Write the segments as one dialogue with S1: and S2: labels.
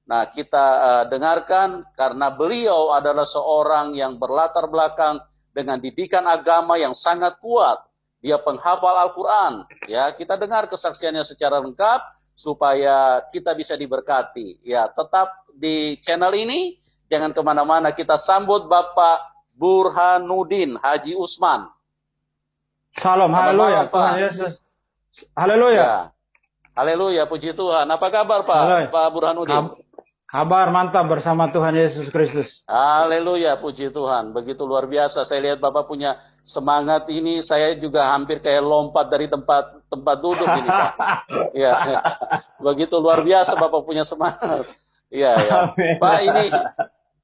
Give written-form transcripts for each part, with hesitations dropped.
S1: Nah, kita dengarkan karena beliau adalah seorang yang berlatar belakang dengan didikan agama yang sangat kuat. Dia penghafal Al-Quran. Ya, kita dengar kesaksiannya secara lengkap supaya kita bisa diberkati. Ya, tetap di channel ini, jangan kemana-mana. Kita sambut Bapak Burhanuddin Haji Usman.
S2: Salam, haleluya, Tuhan Yesus. Haleluya.
S1: Ya. Haleluya, puji Tuhan. Apa kabar Pak? Pak Burhanuddin?
S2: Kabar mantap bersama Tuhan Yesus Kristus.
S1: Haleluya, puji Tuhan. Begitu luar biasa. Saya lihat Bapak punya semangat ini. Saya juga hampir kayak lompat dari tempat duduk ini, Pak. Ya, begitu luar biasa Bapak punya semangat. Ya, ya. Pak, ini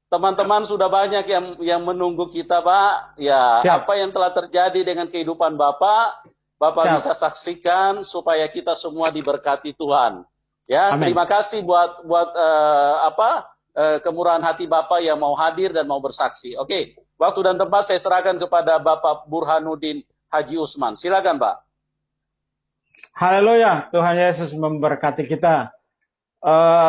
S1: teman-teman sudah banyak yang menunggu kita, Pak. Ya,
S2: Siap.
S1: Apa yang telah terjadi dengan kehidupan Bapak bisa saksikan supaya kita semua diberkati Tuhan. Ya,
S2: Amin.
S1: Terima kasih buat kemurahan hati Bapak yang mau hadir dan mau bersaksi. Oke, waktu dan tempat saya serahkan kepada Bapak Burhanuddin Haji Usman. Silakan, Pak.
S2: Haleluya, Tuhan Yesus memberkati kita.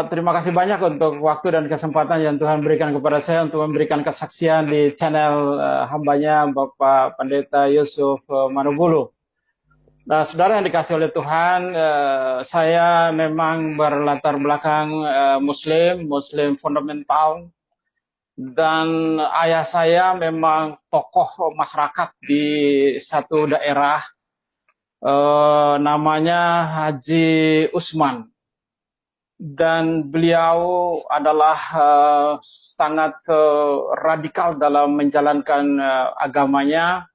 S2: Terima kasih banyak untuk waktu dan kesempatan yang Tuhan berikan kepada saya untuk memberikan kesaksian di channel hambanya Bapak Pendeta Yusuf Manubulu. Nah, saudara yang dikasih oleh Tuhan, saya memang berlatar belakang Muslim fundamental, dan ayah saya memang tokoh masyarakat di satu daerah, namanya Haji Usman, dan beliau adalah sangat radikal dalam menjalankan agamanya.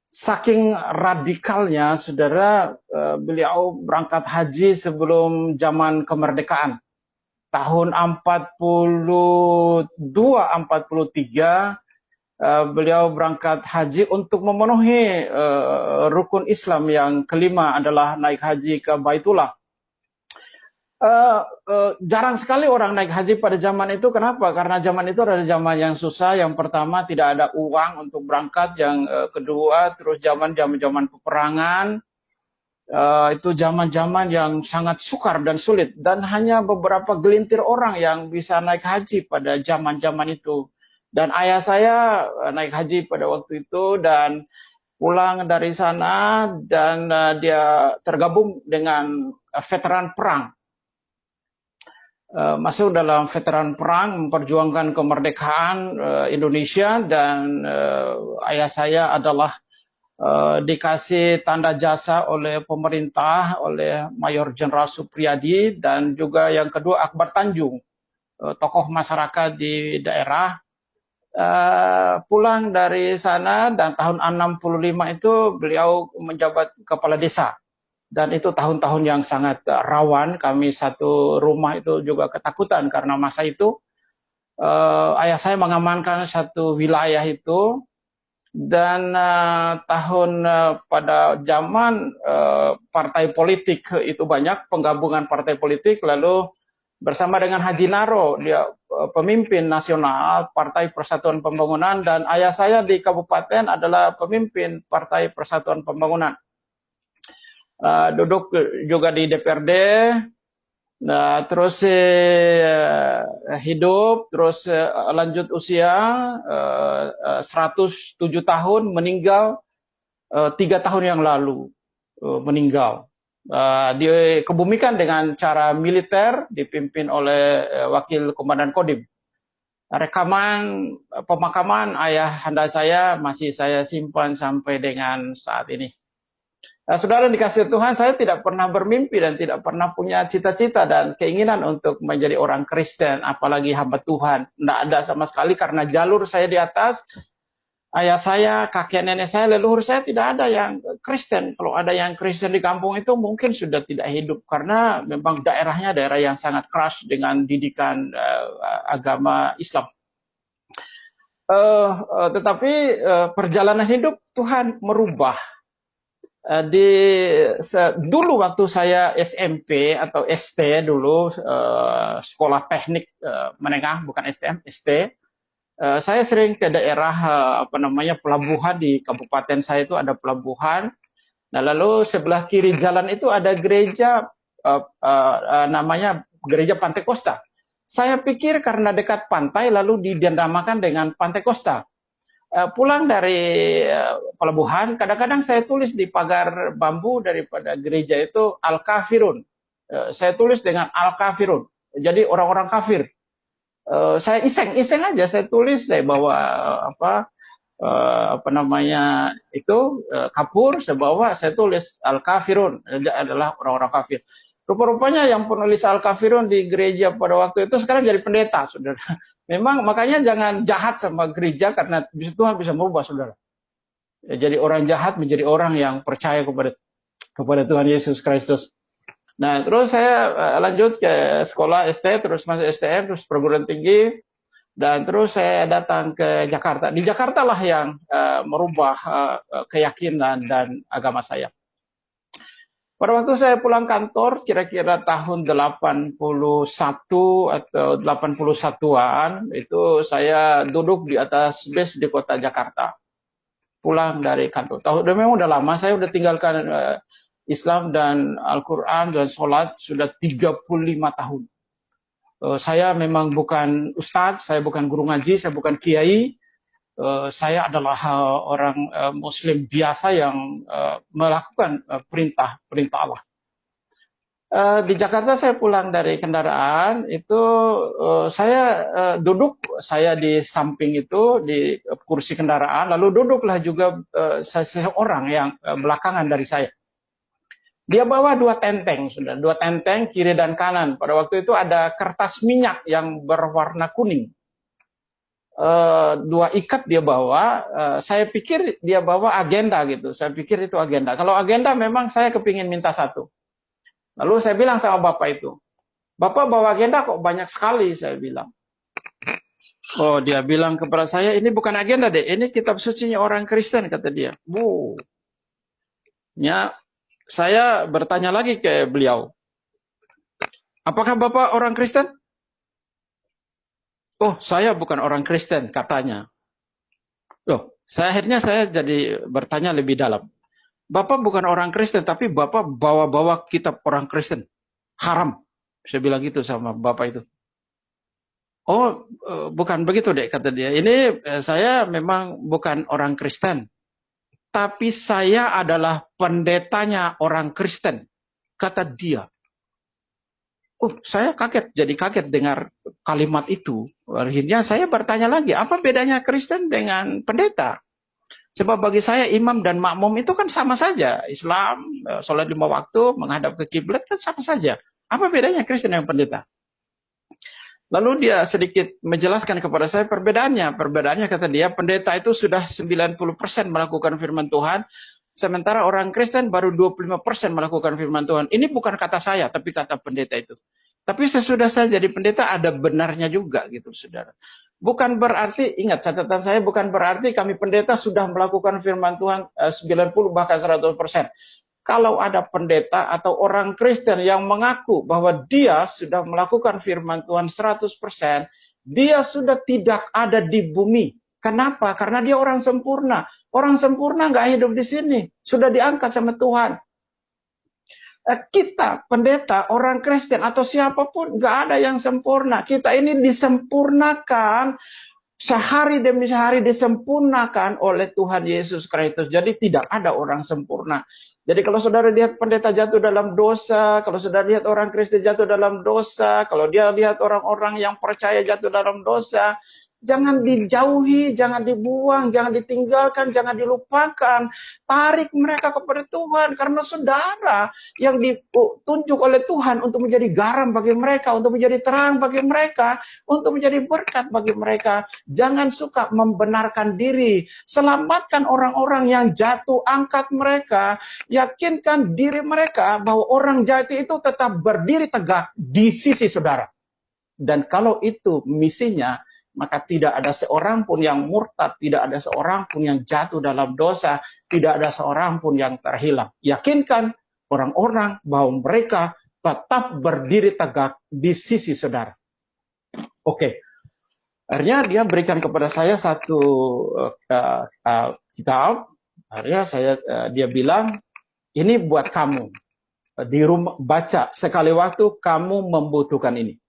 S2: Saking radikalnya, saudara, beliau berangkat haji sebelum zaman kemerdekaan. Tahun 42-43, beliau berangkat haji untuk memenuhi rukun Islam yang kelima adalah naik haji ke Baitullah. Jarang sekali orang naik haji pada zaman itu. Kenapa? Karena zaman itu adalah zaman yang susah. Yang pertama, tidak ada uang untuk berangkat. Yang kedua, terus zaman peperangan. Itu zaman-zaman yang sangat sukar dan sulit. Dan hanya beberapa gelintir orang yang bisa naik haji pada zaman-zaman itu. Dan ayah saya naik haji pada waktu itu dan pulang dari sana, dan dia tergabung dengan veteran perang. Masuk dalam veteran perang, memperjuangkan kemerdekaan Indonesia, dan ayah saya adalah dikasih tanda jasa oleh pemerintah, oleh Mayor Jenderal Supriyadi, dan juga yang kedua Akbar Tanjung, tokoh masyarakat di daerah. Pulang dari sana, dan tahun 65 itu beliau menjabat kepala desa. Dan itu tahun-tahun yang sangat rawan. Kami satu rumah itu juga ketakutan karena masa itu ayah saya mengamankan satu wilayah itu. Dan pada zaman partai politik itu banyak, penggabungan partai politik, lalu bersama dengan Haji Naro, dia pemimpin nasional Partai Persatuan Pembangunan, dan ayah saya di kabupaten adalah pemimpin Partai Persatuan Pembangunan. Duduk juga di DPRD, terus hidup, terus lanjut usia 107 tahun, meninggal 3 tahun yang lalu, meninggal. Dikebumikan dengan cara militer, dipimpin oleh Wakil Komandan Kodim. Rekaman pemakaman ayah anda saya masih saya simpan sampai dengan saat ini. Saudara dikasih Tuhan, saya tidak pernah bermimpi dan tidak pernah punya cita-cita dan keinginan untuk menjadi orang Kristen, apalagi hamba Tuhan. Tidak ada sama sekali, karena jalur saya di atas, ayah saya, kakek nenek saya, leluhur saya tidak ada yang Kristen. Kalau ada yang Kristen di kampung itu mungkin sudah tidak hidup, karena memang daerahnya daerah yang sangat keras dengan didikan agama Islam. Tetapi perjalanan hidup Tuhan merubah. Dulu waktu saya SMP atau ST dulu, sekolah teknik menengah, bukan STM, ST, saya sering ke daerah pelabuhan di kabupaten saya itu ada pelabuhan. Nah, lalu sebelah kiri jalan itu ada gereja namanya Gereja Pantai Kosta. Saya pikir karena dekat pantai lalu dinamakan dengan Pantai Costa. Pulang dari pelabuhan, kadang-kadang saya tulis di pagar bambu daripada gereja itu Al-Kafirun. Saya tulis dengan Al-Kafirun. Jadi orang-orang kafir. Saya iseng aja, saya tulis, saya bawa kapur, saya bawa, saya tulis Al-Kafirun adalah orang-orang kafir. Rupa-rupanya yang penulis Al-Kafirun di gereja pada waktu itu sekarang jadi pendeta, saudara. Memang makanya jangan jahat sama gereja karena Tuhan bisa merubah, saudara. Ya, jadi orang jahat menjadi orang yang percaya kepada Tuhan Yesus Kristus. Nah, terus saya lanjut ke sekolah SD, terus masuk STM, terus perguruan tinggi, dan terus saya datang ke Jakarta. Di Jakarta lah yang merubah keyakinan dan agama saya. Pada waktu saya pulang kantor, kira-kira tahun 81 atau 81-an, itu saya duduk di atas bis di kota Jakarta. Pulang dari kantor. Memang udah lama, saya udah tinggalkan Islam dan Al-Quran dan sholat sudah 35 tahun. Saya memang bukan ustadz, saya bukan guru ngaji, saya bukan kiai. Saya adalah orang Muslim biasa yang melakukan perintah Allah. Di Jakarta saya pulang dari kendaraan itu saya duduk, saya di samping itu di kursi kendaraan, lalu duduklah juga seseorang yang belakangan dari saya. Dia bawa dua tenteng, kiri dan kanan. Pada waktu itu ada kertas minyak yang berwarna kuning. Dua ikat dia bawa, saya pikir dia bawa agenda gitu, saya pikir itu agenda. Kalau agenda memang saya kepingin minta satu. Lalu saya bilang sama bapak itu, Bapak bawa agenda kok banyak sekali, saya bilang. Oh, dia bilang kepada saya, ini bukan agenda deh, ini kitab sucinya orang Kristen, kata dia. Ya, saya bertanya lagi ke beliau, apakah Bapak orang Kristen? Oh, saya bukan orang Kristen, katanya. Akhirnya saya jadi bertanya lebih dalam. Bapak bukan orang Kristen, tapi Bapak bawa-bawa kitab orang Kristen. Haram. Saya bilang gitu sama Bapak itu. Oh, bukan begitu deh, kata dia. Ini saya memang bukan orang Kristen. Tapi saya adalah pendetanya orang Kristen, kata dia. Saya jadi kaget dengar kalimat itu. Akhirnya saya bertanya lagi, apa bedanya Kristen dengan pendeta? Sebab bagi saya imam dan makmum itu kan sama saja. Islam, sholat 5 waktu, menghadap ke kiblat kan sama saja. Apa bedanya Kristen dengan pendeta? Lalu dia sedikit menjelaskan kepada saya perbedaannya. Perbedaannya kata dia, pendeta itu sudah 90% melakukan firman Tuhan, sementara orang Kristen baru 25% melakukan firman Tuhan. Ini bukan kata saya, tapi kata pendeta itu. Tapi sesudah saya jadi pendeta ada benarnya juga gitu, saudara. Bukan berarti, ingat catatan saya, bukan berarti kami pendeta sudah melakukan firman Tuhan 90 bahkan 100%. Kalau ada pendeta atau orang Kristen yang mengaku bahwa dia sudah melakukan firman Tuhan 100%, dia sudah tidak ada di bumi. Kenapa? Karena dia orang sempurna. Orang sempurna nggak hidup di sini. Sudah diangkat sama Tuhan. Kita, pendeta, orang Kristen, atau siapapun, nggak ada yang sempurna. Kita ini disempurnakan, sehari demi sehari disempurnakan oleh Tuhan Yesus Kristus. Jadi tidak ada orang sempurna. Jadi kalau saudara lihat pendeta jatuh dalam dosa, kalau saudara lihat orang Kristen jatuh dalam dosa, kalau dia lihat orang-orang yang percaya jatuh dalam dosa, jangan dijauhi, jangan dibuang, jangan ditinggalkan, jangan dilupakan. Tarik mereka kepada Tuhan. Karena saudara yang ditunjuk oleh Tuhan untuk menjadi garam bagi mereka, untuk menjadi terang bagi mereka, untuk menjadi berkat bagi mereka. Jangan suka membenarkan diri. Selamatkan orang-orang yang jatuh, angkat mereka. Yakinkan diri mereka bahwa orang jati itu tetap berdiri tegak di sisi saudara. Dan kalau itu misinya, maka tidak ada seorang pun yang murtad, tidak ada seorang pun yang jatuh dalam dosa, tidak ada seorang pun yang terhilang. Yakinkan orang-orang bahwa mereka tetap berdiri tegak di sisi saudara. Oke. Akhirnya dia berikan kepada saya satu kitab. Akhirnya dia bilang, ini buat kamu. Di rumah baca sekali waktu kamu membutuhkan ini.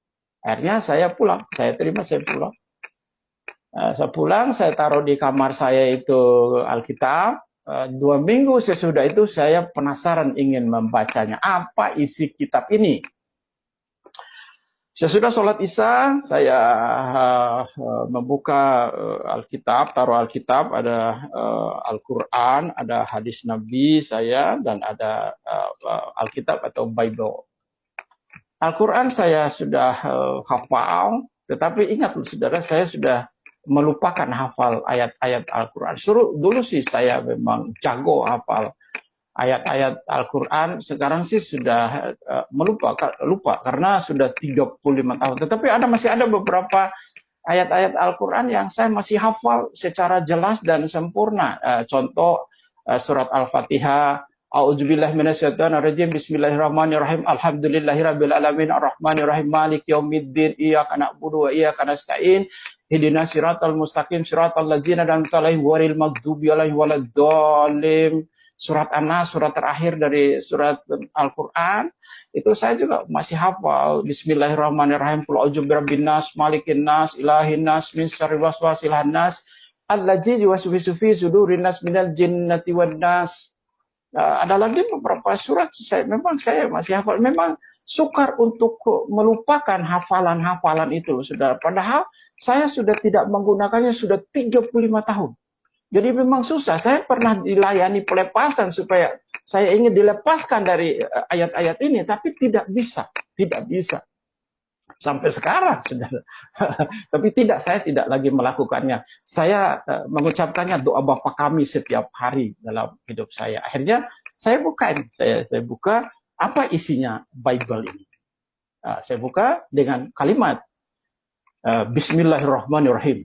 S2: Akhirnya saya pulang, saya terima, saya pulang. Saya pulang, saya taruh di kamar saya itu Alkitab. 2 minggu sesudah itu saya penasaran ingin membacanya. Apa isi kitab ini? Sesudah sholat Isya, saya membuka Alkitab, taruh Alkitab, ada Al-Quran, ada hadis Nabi saya, dan ada Alkitab atau Bible. Al-Quran saya sudah hafal, tetapi ingat saudara, saya sudah melupakan hafal ayat-ayat Al-Quran. Dulu sih saya memang jago hafal ayat-ayat Al-Quran, sekarang sih sudah lupa karena sudah 35 tahun. Tetapi masih ada beberapa ayat-ayat Al-Quran yang saya masih hafal secara jelas dan sempurna. Contoh surat Al-Fatihah, A'udzubillahi minasyaitonirrajim, Bismillahirrahmanirrahim, Alhamdulillahirabbil alamin, Arrahmanirrahim, Maliki yaumiddin, Iyyaka na'budu wa iyyaka nasta'in, Ihdinas siratal mustaqim, siratal ladzina an'amta 'alaihim ghairil maghdubi 'alaihim waladdallin. Surat An-Nas, surat terakhir dari surat Al-Quran, itu saya juga masih hafal. Bismillahirrahmanirrahim, Qul a'udzu birabbin nas, malikin nas, ilahin nas, min syarril waswasil khannas, allazi yuwaswisu fi sudurin nas minal jinnati wan nas. Ada lagi beberapa surat saya masih hafal. Memang sukar untuk melupakan hafalan-hafalan itu, Saudara. Padahal saya sudah tidak menggunakannya sudah 35 tahun. Jadi memang susah. Saya pernah dilayani pelepasan supaya saya ingin dilepaskan dari ayat-ayat ini, tapi tidak bisa. Tidak bisa. Sampai sekarang, Saudara. Tapi saya tidak lagi melakukannya. Saya mengucapkannya doa Bapa kami setiap hari dalam hidup saya. Akhirnya saya buka ini. Saya buka apa isinya Bible ini. Saya buka dengan kalimat Bismillahirrahmanirrahim.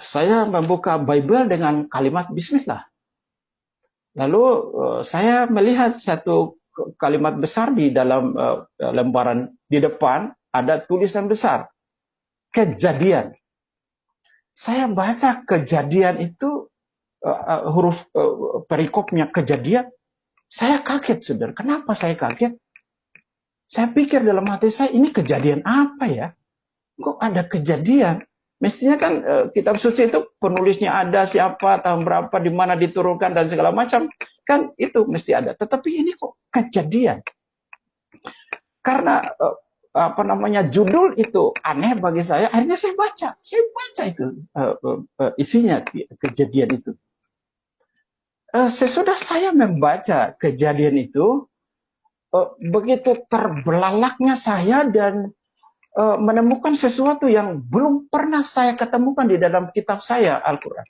S2: Saya membuka Bible dengan kalimat Bismillah. Lalu saya melihat satu kalimat besar di dalam lembaran di depan, ada tulisan besar, Kejadian. Saya baca Kejadian itu, huruf perikopnya Kejadian. Saya kaget, Saudara. Kenapa saya kaget? Saya pikir dalam hati saya, ini kejadian apa ya? Kok ada kejadian? Mestinya kan kitab suci itu penulisnya ada, siapa, tahun berapa, di mana diturunkan, dan segala macam. Kan itu mesti ada. Tetapi ini kok Kejadian? Karena judul itu aneh bagi saya, akhirnya saya baca itu isinya Kejadian itu. Sesudah saya membaca Kejadian itu, begitu terbelalaknya saya dan menemukan sesuatu yang belum pernah saya ketemukan di dalam kitab saya, Al-Quran.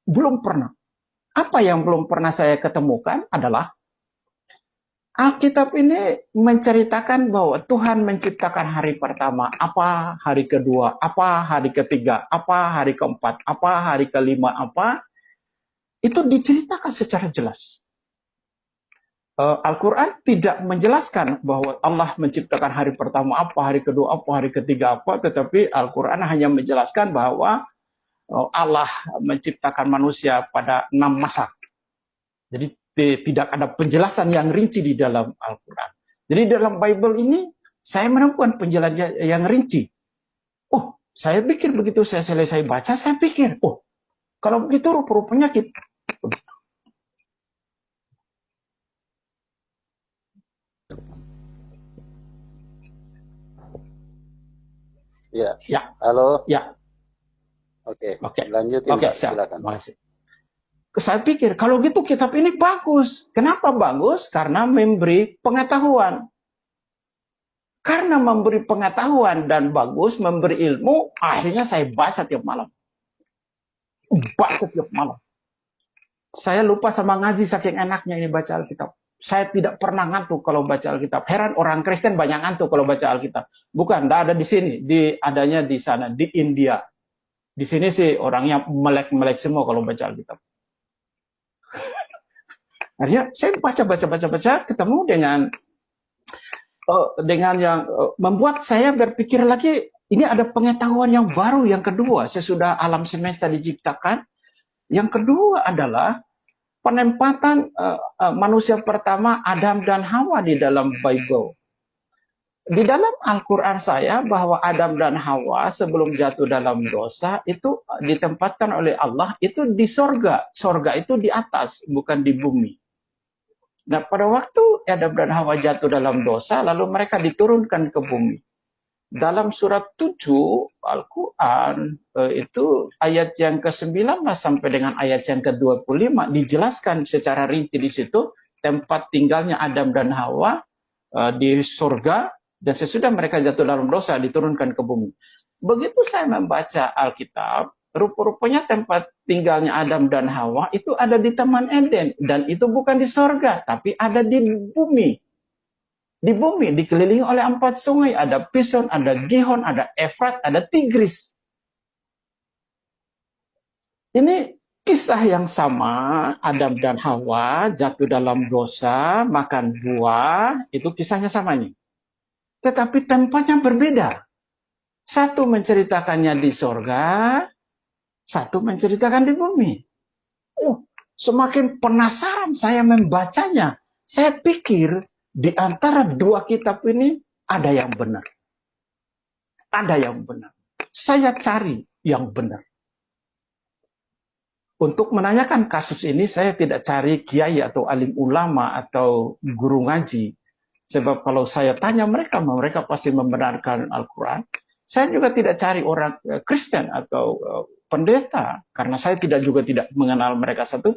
S2: Belum pernah. Apa yang belum pernah saya ketemukan adalah Alkitab ini menceritakan bahwa Tuhan menciptakan hari pertama, apa hari kedua, apa hari ketiga, apa hari keempat, apa hari kelima, apa. Itu diceritakan secara jelas. Al-Quran tidak menjelaskan bahwa Allah menciptakan hari pertama apa, hari kedua apa, hari ketiga apa, tetapi Al-Quran hanya menjelaskan bahwa Allah menciptakan manusia pada 6 masa. Jadi tidak ada penjelasan yang rinci di dalam Al-Quran. Jadi dalam Bible ini saya menemukan penjelasan yang rinci. Oh, saya pikir begitu saya selesai baca, saya pikir, oh, kalau begitu rupa-rupanya kita
S1: Ya. Halo.
S2: Ya.
S1: Oke. Lanjutin.
S2: Oke, silakan. Terima kasih. Saya pikir kalau gitu kitab ini bagus. Kenapa bagus? Karena memberi pengetahuan. Karena memberi pengetahuan dan bagus, memberi ilmu, akhirnya saya baca tiap malam. Saya lupa sama ngaji saking enaknya ini baca Alkitab. Saya tidak pernah ngantuk kalau baca Alkitab. Heran orang Kristen banyak ngantuk kalau baca Alkitab. Bukan, tidak ada di sini. Adanya di sana, di India. Di sini sih orangnya melek-melek semua kalau baca Alkitab. Akhirnya saya baca, ketemu dengan yang membuat saya berpikir lagi, ini ada pengetahuan yang baru, yang kedua, sesudah alam semesta diciptakan. Yang kedua adalah penempatan manusia pertama Adam dan Hawa di dalam Bible. Di dalam Al-Quran saya bahwa Adam dan Hawa sebelum jatuh dalam dosa itu ditempatkan oleh Allah itu di sorga. Sorga itu di atas, bukan di bumi. Nah, pada waktu Adam dan Hawa jatuh dalam dosa, lalu mereka diturunkan ke bumi. Dalam surat 7 Al-Quran, itu ayat yang ke-19 sampai dengan ayat yang ke-25, dijelaskan secara rinci di situ, tempat tinggalnya Adam dan Hawa di surga, dan sesudah mereka jatuh dalam dosa, diturunkan ke bumi. Begitu saya membaca Alkitab, rupa-rupanya tempat tinggalnya Adam dan Hawa itu ada di Taman Eden. Dan itu bukan di sorga, tapi ada di bumi. Di bumi, dikelilingi oleh 4 sungai. Ada Pison, ada Gihon, ada Efrat, ada Tigris. Ini kisah yang sama, Adam dan Hawa jatuh dalam dosa, makan buah, itu kisahnya sama nih. Tetapi tempatnya berbeda. Satu menceritakannya di sorga, satu menceritakan di bumi. Semakin penasaran saya membacanya. Saya pikir di antara dua kitab ini ada yang benar. Ada yang benar. Saya cari yang benar. Untuk menanyakan kasus ini, saya tidak cari kiai atau alim ulama atau guru ngaji. Sebab kalau saya tanya mereka pasti membenarkan Al-Quran. Saya juga tidak cari orang Kristen atau pendeta, karena saya tidak mengenal mereka satu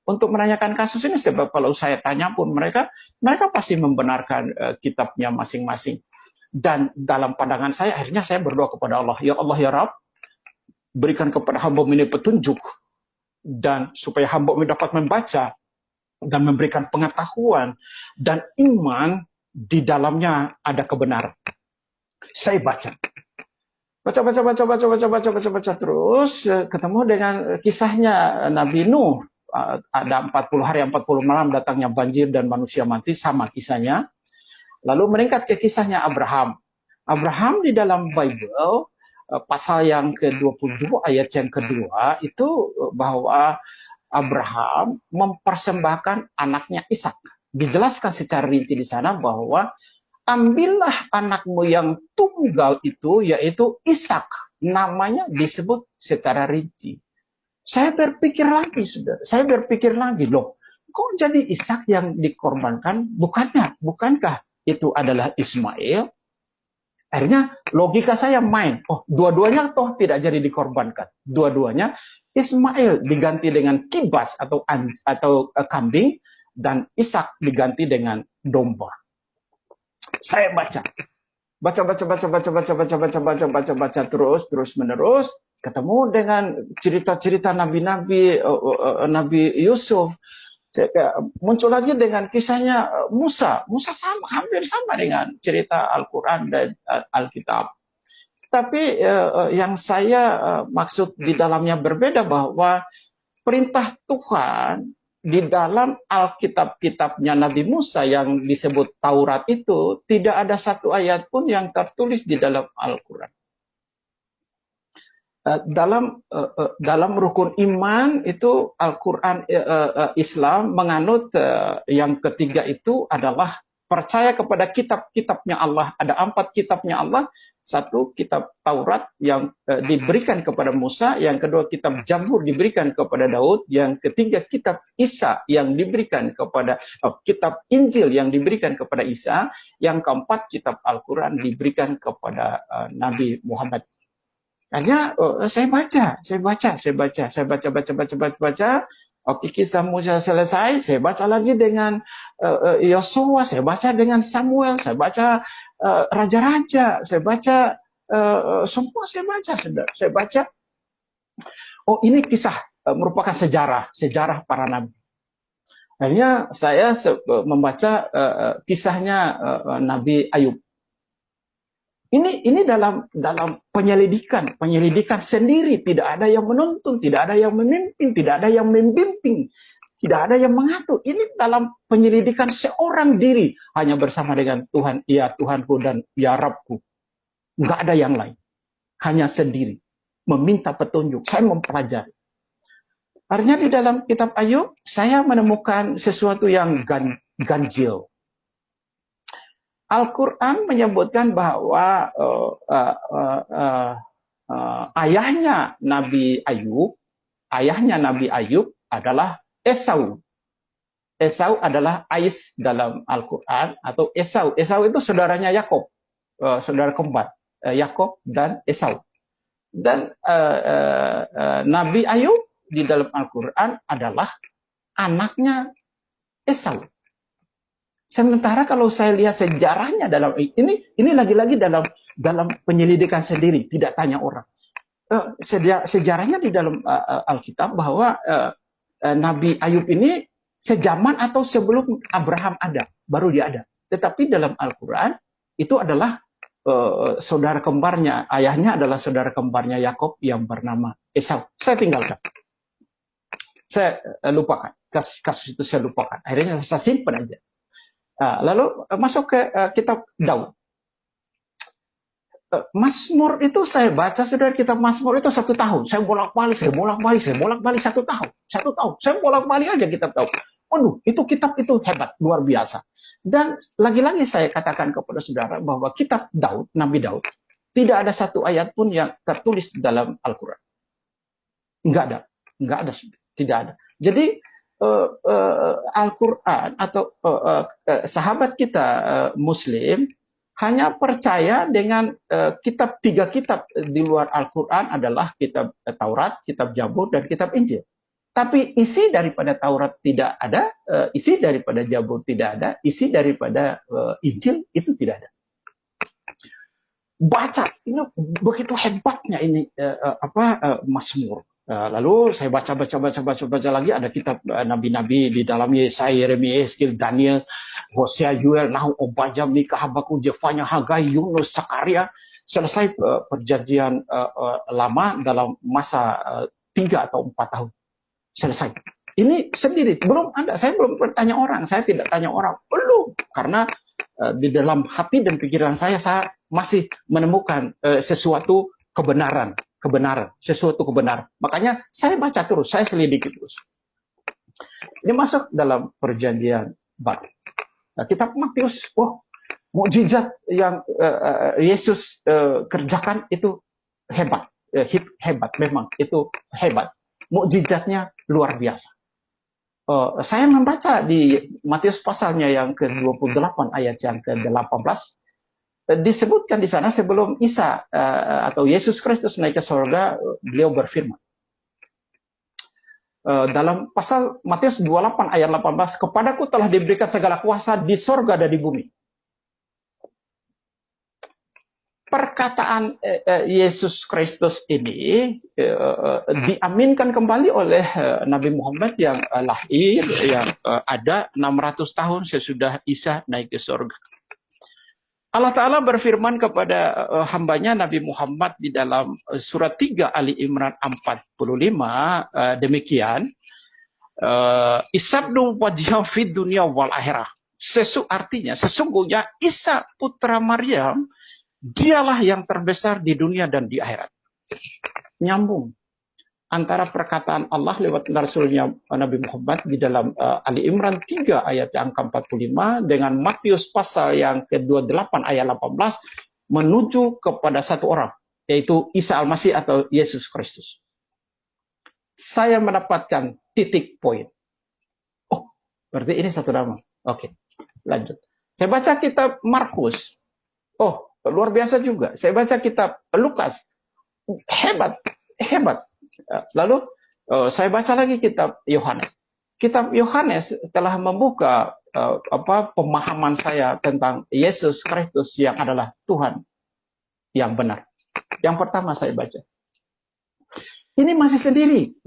S2: untuk menanyakan kasus ini. Sebab kalau saya tanya pun mereka pasti membenarkan kitabnya masing-masing. Dan dalam pandangan saya, akhirnya saya berdoa kepada Allah. Ya Allah, ya Rabb, berikan kepada hamba ini petunjuk. Dan supaya hamba ini dapat membaca dan memberikan pengetahuan dan iman di dalamnya ada kebenaran. Saya baca terus ketemu dengan kisahnya Nabi Nuh. Ada 40 hari 40 malam datangnya banjir dan manusia mati, sama kisahnya. Lalu meningkat ke kisahnya Abraham. Abraham di dalam Bible pasal yang ke-22 ayat yang kedua itu bahwa Abraham mempersembahkan anaknya Ishak. Dijelaskan secara rinci di sana bahwa ambillah anakmu yang tunggal itu, yaitu Ishak. Namanya disebut secara rinci. Saya berpikir lagi, loh, kok jadi Ishak yang dikorbankan? Bukankah itu adalah Ismail? Akhirnya logika saya main. Dua-duanya toh tidak jadi dikorbankan. Dua-duanya Ismail diganti dengan kibas atau kambing, dan Ishak diganti dengan domba. Saya baca terus menerus, ketemu dengan cerita-cerita nabi-nabi, Nabi Yusuf. Muncul lagi dengan kisahnya Musa. Musa hampir sama dengan cerita Al-Quran dan Alkitab. Tapi yang saya maksud di dalamnya berbeda, bahwa perintah Tuhan di dalam Alkitab-kitabnya Nabi Musa yang disebut Taurat itu tidak ada satu ayat pun yang tertulis di dalam Al-Quran. Dalam rukun iman itu Al-Quran Islam menganut yang ketiga itu adalah percaya kepada kitab-kitabnya Allah. Ada 4 kitabnya Allah. Satu, kitab Taurat yang diberikan kepada Musa. Yang kedua, kitab Zabur diberikan kepada Daud. Yang ketiga, kitab Isa yang diberikan kepada kitab Injil yang diberikan kepada Isa. Yang keempat, kitab Al-Quran diberikan kepada Nabi Muhammad. Hanya saya baca. Oke, kisah Musa selesai, saya baca lagi dengan Yosua, saya baca dengan Samuel, saya baca raja-raja, saya baca semua, saya baca. Ini kisah merupakan sejarah para nabi. Akhirnya saya membaca kisahnya Nabi Ayub. Ini dalam penyelidikan sendiri, tidak ada yang menuntun, tidak ada yang memimpin, tidak ada yang membimbing, tidak ada yang mengatur. Ini dalam penyelidikan seorang diri, hanya bersama dengan Tuhan, ya Tuhanku dan ya Rabbku. Enggak ada yang lain, hanya sendiri, meminta petunjuk. Saya mempelajari. Artinya di dalam kitab Ayub, saya menemukan sesuatu yang ganjil. Al-Quran menyebutkan bahwa ayahnya Nabi Ayub adalah Esau. Esau adalah Ais dalam Al-Quran, atau Esau. Esau itu saudaranya Yakob, saudara kembar Yakob dan Esau. Dan Nabi Ayub di dalam Al-Quran adalah anaknya Esau. Sementara kalau saya lihat sejarahnya dalam ini lagi-lagi dalam penyelidikan sendiri, tidak tanya orang. Sejarahnya di dalam Alkitab bahwa Nabi Ayub ini sejaman atau sebelum Abraham ada, baru dia ada. Tetapi dalam Al-Quran itu adalah saudara kembarnya, ayahnya adalah saudara kembarnya Yakob yang bernama Esau. Saya tinggalkan. Saya lupakan. Kasus itu saya lupakan. Akhirnya saya simpan aja. Lalu masuk ke kitab Daud. Mazmur itu saya baca, saudara, kitab Mazmur itu 1 tahun. Saya bolak-balik 1 tahun. Saya bolak-balik aja kitab Daud. Waduh, itu kitab itu hebat, luar biasa. Dan lagi-lagi saya katakan kepada saudara bahwa kitab Daud, Nabi Daud, tidak ada satu ayat pun yang tertulis dalam Al-Quran. Enggak ada, tidak ada. Jadi Al-Quran atau sahabat kita Muslim hanya percaya dengan tiga kitab di luar Al-Quran adalah kitab Taurat, kitab Zabur, dan kitab Injil. Tapi isi daripada Taurat tidak ada, isi daripada Zabur tidak ada, isi daripada Injil itu tidak ada. Baca, ini begitu hebatnya ini Mazmur. Lalu saya baca lagi, ada kitab nabi-nabi di dalamnya, Yesaya, Yeremia, Yeskiel, Daniel, Hosea, Yoel, Nahum, Obadya, Mika, Habakuk, Jefanya, Hagai, Yunus, Zakaria. Selesai perjanjian lama dalam masa 3 atau 4 tahun. Selesai. Ini sendiri, belum ada. Saya belum bertanya orang, saya tidak tanya orang. Belum, karena di dalam hati dan pikiran saya masih menemukan sesuatu kebenaran. Makanya saya baca terus, saya selidiki terus. Ini masuk dalam perjanjian baru. Nah, kitab Matius, mukjizat yang Yesus kerjakan itu hebat. Memang itu hebat. Mukjizatnya luar biasa. Saya membaca di Matius pasalnya yang ke-28 ayat yang ke-18. Disebutkan di sana sebelum Isa atau Yesus Kristus naik ke surga, beliau berfirman. Dalam pasal Matius 28 ayat 18, kepadaku telah diberikan segala kuasa di surga dan di bumi. Perkataan Yesus Kristus ini diaminkan kembali oleh Nabi Muhammad yang lahir, yang ada 600 tahun sesudah Isa naik ke surga. Allah Ta'ala berfirman kepada hambanya Nabi Muhammad di dalam surat 3 Ali Imran 45, demikian, Isabnu wajhah fid dunya wal akhirah. Artinya, sesungguhnya Isa putra Maryam, dialah yang terbesar di dunia dan di akhirat. Nyambung antara perkataan Allah lewat Rasulnya Nabi Muhammad di dalam Ali Imran 3 ayat yang ke-45 dengan Matius pasal yang ke-28 ayat 18 menuju kepada satu orang, yaitu Isa Al-Masih atau Yesus Kristus. Saya mendapatkan titik poin. Oh, berarti ini satu nama. Oke, lanjut. Saya baca kitab Markus. Oh, luar biasa juga. Saya baca kitab Lukas. Hebat. Lalu saya baca lagi kitab Yohanes. Kitab Yohanes telah membuka pemahaman saya tentang Yesus Kristus yang adalah Tuhan yang benar. Yang pertama saya baca. Ini masih sendiri,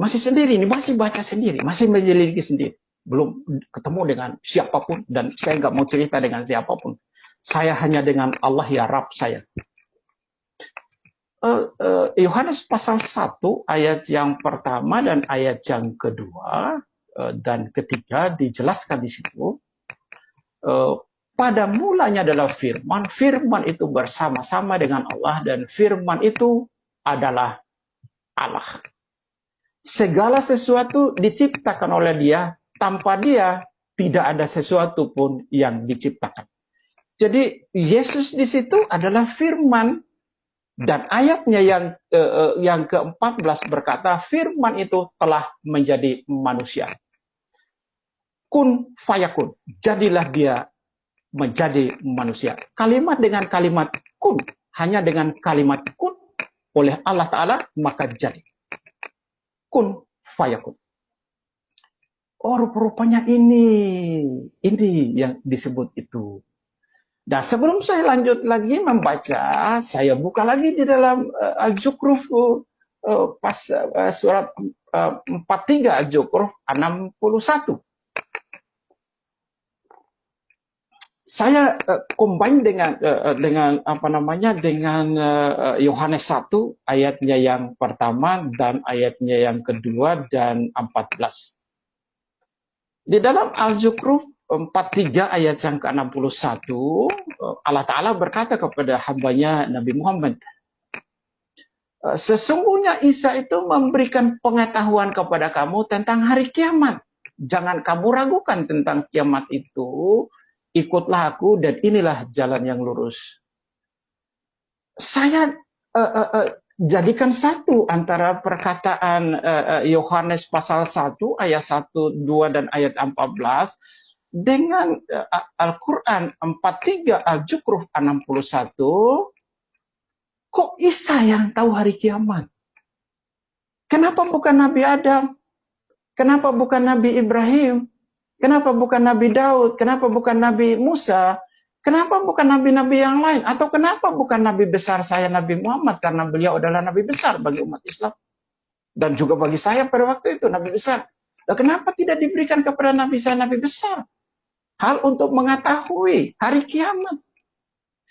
S2: ini masih baca sendiri, masih menyelidiki sendiri. Belum ketemu dengan siapapun dan saya nggak mau cerita dengan siapapun. Saya hanya dengan Allah ya Rabb saya. Yohanes pasal 1 ayat yang pertama dan ayat yang kedua dan ketiga dijelaskan di situ. Pada mulanya adalah firman, firman itu bersama-sama dengan Allah dan firman itu adalah Allah. Segala sesuatu diciptakan oleh Dia, tanpa Dia tidak ada sesuatu pun yang diciptakan. Jadi Yesus di situ adalah firman, dan ayatnya yang ke-14 berkata, firman itu telah menjadi manusia. Kun fayakun, jadilah dia menjadi manusia. Kalimat dengan kalimat kun, hanya dengan kalimat kun oleh Allah Ta'ala, maka jadi. Kun fayakun. Oh, rupanya ini yang disebut itu. Nah, sebelum saya lanjut lagi membaca, saya buka lagi di dalam Al-Zukhruf surat 43 Al-Zukhruf 61. Saya combine dengan Yohanes 1 ayatnya yang pertama dan ayatnya yang kedua dan 14. Di dalam Al-Zukhruf 43 ayat yang ke-61, Allah Ta'ala berkata kepada hambanya Nabi Muhammad, sesungguhnya Isa itu memberikan pengetahuan kepada kamu tentang hari kiamat. Jangan kamu ragukan tentang kiamat itu, ikutlah aku dan inilah jalan yang lurus. Saya jadikan satu antara perkataan Yohanes pasal 1 ayat 1, 2 dan ayat 14 dengan Al-Quran 43 Al-Zukhruf 61. Kok Isa yang tahu hari kiamat? Kenapa bukan Nabi Adam? Kenapa bukan Nabi Ibrahim? Kenapa bukan Nabi Daud? Kenapa bukan Nabi Musa? Kenapa bukan nabi-nabi yang lain? Atau kenapa bukan nabi besar saya Nabi Muhammad? Karena beliau adalah nabi besar bagi umat Islam. Dan juga bagi saya pada waktu itu nabi besar. Nah, kenapa tidak diberikan kepada nabi saya nabi besar? Hal untuk mengetahui hari kiamat.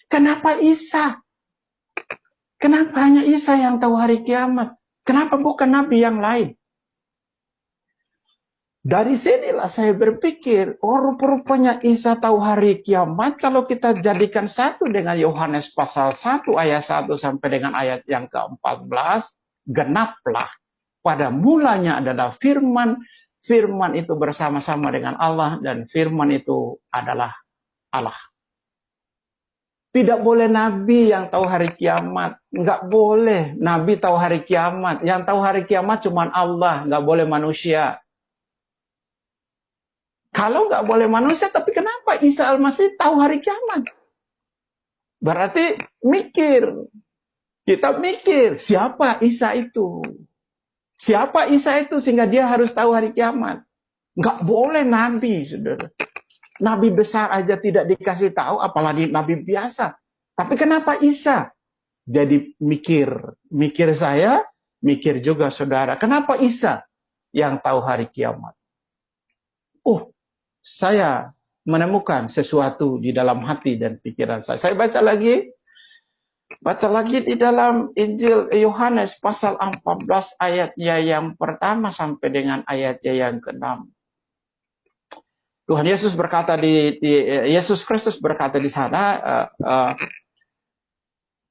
S2: Kenapa Isa? Kenapa hanya Isa yang tahu hari kiamat? Kenapa bukan nabi yang lain? Dari sinilah saya berpikir, rupanya Isa tahu hari kiamat. Kalau kita jadikan satu dengan Yohanes pasal 1 ayat 1 sampai dengan ayat yang ke-14, genaplah. Pada mulanya adalah firman, firman itu bersama-sama dengan Allah, dan firman itu adalah Allah. Tidak boleh nabi yang tahu hari kiamat. Enggak boleh nabi tahu hari kiamat. Yang tahu hari kiamat cuma Allah, enggak boleh manusia. Kalau enggak boleh manusia, tapi kenapa Isa Al-Masih tahu hari kiamat? Berarti mikir. Kita mikir, siapa Isa itu? Siapa Isa itu sehingga dia harus tahu hari kiamat? Enggak boleh nabi, saudara. Nabi besar aja tidak dikasih tahu, apalagi nabi biasa. Tapi kenapa Isa? Jadi mikir saya, mikir juga saudara. Kenapa Isa yang tahu hari kiamat? Saya menemukan sesuatu di dalam hati dan pikiran saya. Saya baca lagi di dalam Injil Yohanes pasal 14 ayatnya yang pertama sampai dengan ayatnya yang ke-6. Tuhan Yesus berkata Yesus Kristus berkata di sana,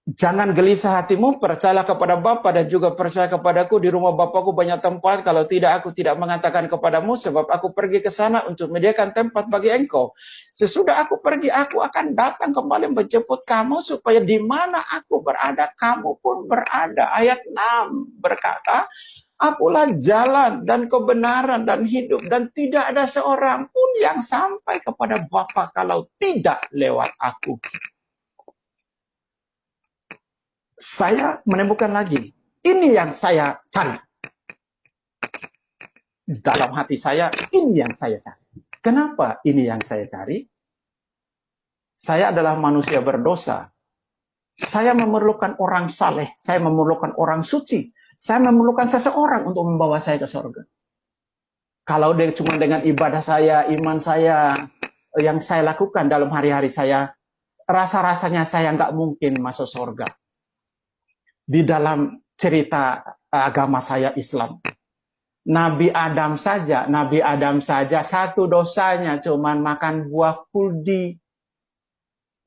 S2: jangan gelisah hatimu, percayalah kepada Bapa dan juga percaya kepadaku. Di rumah Bapakku banyak tempat, kalau tidak aku tidak mengatakan kepadamu, sebab aku pergi ke sana untuk menyediakan tempat bagi engkau. Sesudah aku pergi, aku akan datang kembali menjemput kamu, supaya di mana aku berada, kamu pun berada. Ayat 6 berkata, akulah jalan dan kebenaran dan hidup, dan tidak ada seorang pun yang sampai kepada Bapa kalau tidak lewat aku. Saya menemukan lagi, ini yang saya cari. Dalam hati saya, ini yang saya cari. Kenapa ini yang saya cari? Saya adalah manusia berdosa. Saya memerlukan orang saleh, saya memerlukan orang suci. Saya memerlukan seseorang untuk membawa saya ke surga. Kalau cuma dengan ibadah saya, iman saya, yang saya lakukan dalam hari-hari saya, rasa-rasanya saya nggak mungkin masuk surga. Di dalam cerita agama saya Islam, Nabi Adam saja satu dosanya cuman makan buah kuldi,